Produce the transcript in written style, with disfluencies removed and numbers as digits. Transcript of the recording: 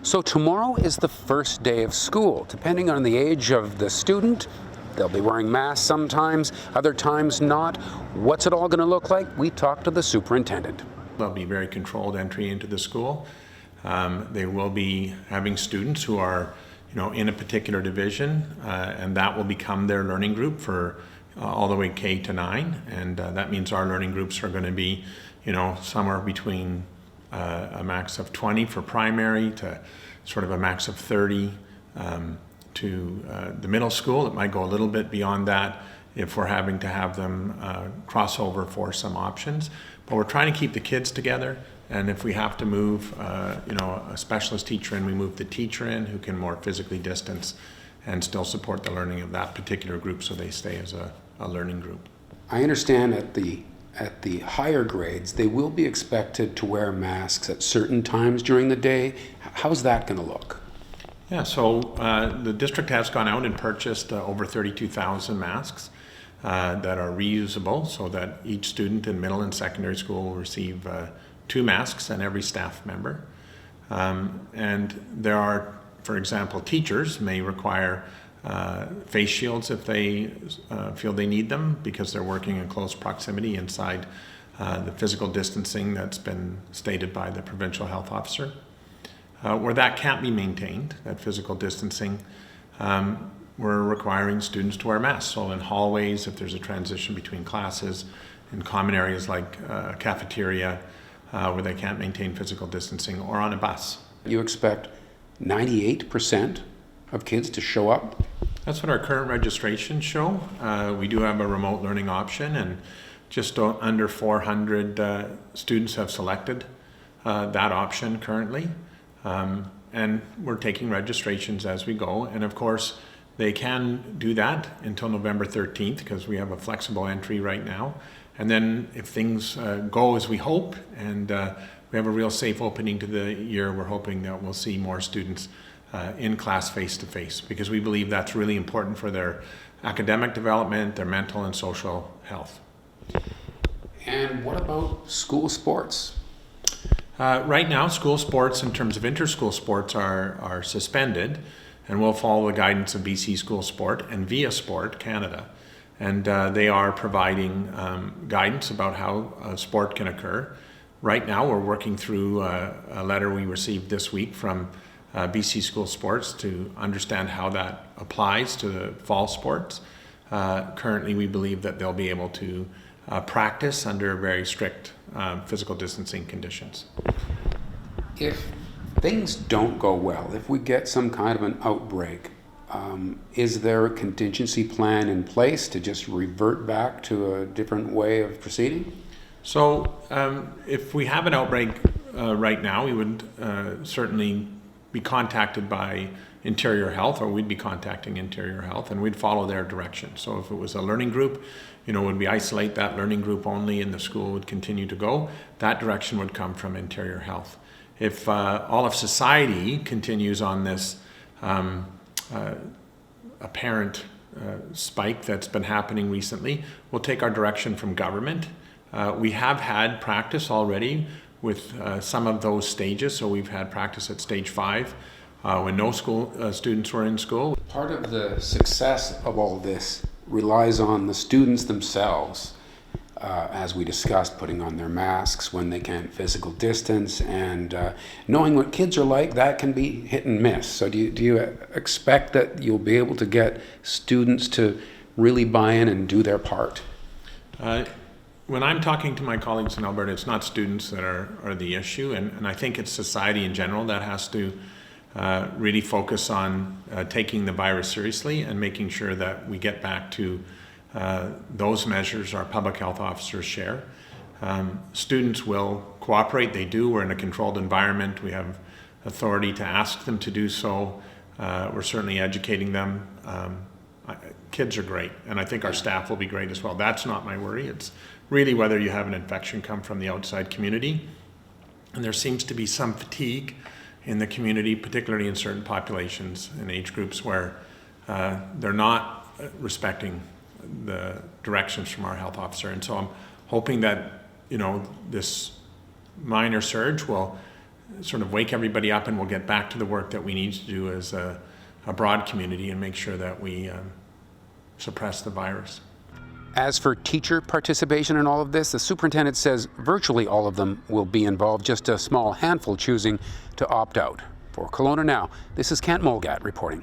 So tomorrow is the first day of school. Depending on the age of the student, they'll be wearing masks sometimes, other times not. What's it all going to look like? We talked to the superintendent. There'll be very controlled entry into the school. They will be having students who are, in a particular division, and that will become their learning group for all the way K to 9. And that means our learning groups are going to be, somewhere between a max of 20 for primary to sort of a max of 30 to the middle school. It might go a little bit beyond that if we're having to have them cross over for some options. But we're trying to keep the kids together. And if we have to move, a specialist teacher in, we move the teacher in who can more physically distance and still support the learning of that particular group so they stay as a learning group. I understand at the higher grades, they will be expected to wear masks at certain times during the day. How's that going to look? Yeah, so the district has gone out and purchased over 32,000 masks that are reusable, so that each student in middle and secondary school will receive 2 masks and every staff member. And there are, for example, teachers may require face shields if they feel they need them because they're working in close proximity inside the physical distancing that's been stated by the provincial health officer. Where that can't be maintained, that physical distancing, we're requiring students to wear masks. So in hallways, if there's a transition between classes, in common areas like a cafeteria, where they can't maintain physical distancing, or on a bus. You expect 98% of kids to show up? That's what our current registrations show. We do have a remote learning option, and just under 400 students have selected that option currently. And we're taking registrations as we go. And of course, they can do that until November 13th because we have a flexible entry right now. And then if things go as we hope and we have a real safe opening to the year, we're hoping that we'll see more students in class face-to-face because we believe that's really important for their academic development, their mental and social health. And what about school sports? Right now, school sports in terms of inter-school sports are suspended, and we'll follow the guidance of BC School Sport and Via Sport Canada. And they are providing guidance about how sport can occur. Right now, we're working through a letter we received this week from BC School Sports to understand how that applies to the fall sports. Currently, we believe that they'll be able to practice under very strict physical distancing conditions. If things don't go well, if we get some kind of an outbreak, is there a contingency plan in place to just revert back to a different way of proceeding? So if we have an outbreak right now, we would certainly be contacted by Interior Health, or we'd be contacting Interior Health, and we'd follow their direction. So if it was a learning group, would we isolate that learning group only and the school would continue to go? That direction would come from Interior Health. If all of society continues on this apparent spike that's been happening recently, we'll take our direction from government. We have had practice already with some of those stages, so we've had practice at stage 5 when no school students were in school. Part of the success of all this relies on the students themselves, as we discussed, putting on their masks when they can't physical distance, and knowing what kids are like, that can be hit and miss. So do you expect that you'll be able to get students to really buy in and do their part? When I'm talking to my colleagues in Alberta, it's not students that are the issue, and I think it's society in general that has to really focus on taking the virus seriously and making sure that we get back to those measures our public health officers share. Students will cooperate, they do. We're in a controlled environment. We have authority to ask them to do so. We're certainly educating them. Kids are great, and I think our staff will be great as well. That's not my worry. It's really whether you have an infection come from the outside community. And there seems to be some fatigue in the community, particularly in certain populations and age groups where they're not respecting the directions from our health officer. And so I'm hoping that, this minor surge will sort of wake everybody up, and we'll get back to the work that we need to do as a broad community and make sure that we suppress the virus. As for teacher participation in all of this, the superintendent says virtually all of them will be involved, just a small handful choosing to opt out. For Kelowna Now, this is Kent Mulgat reporting.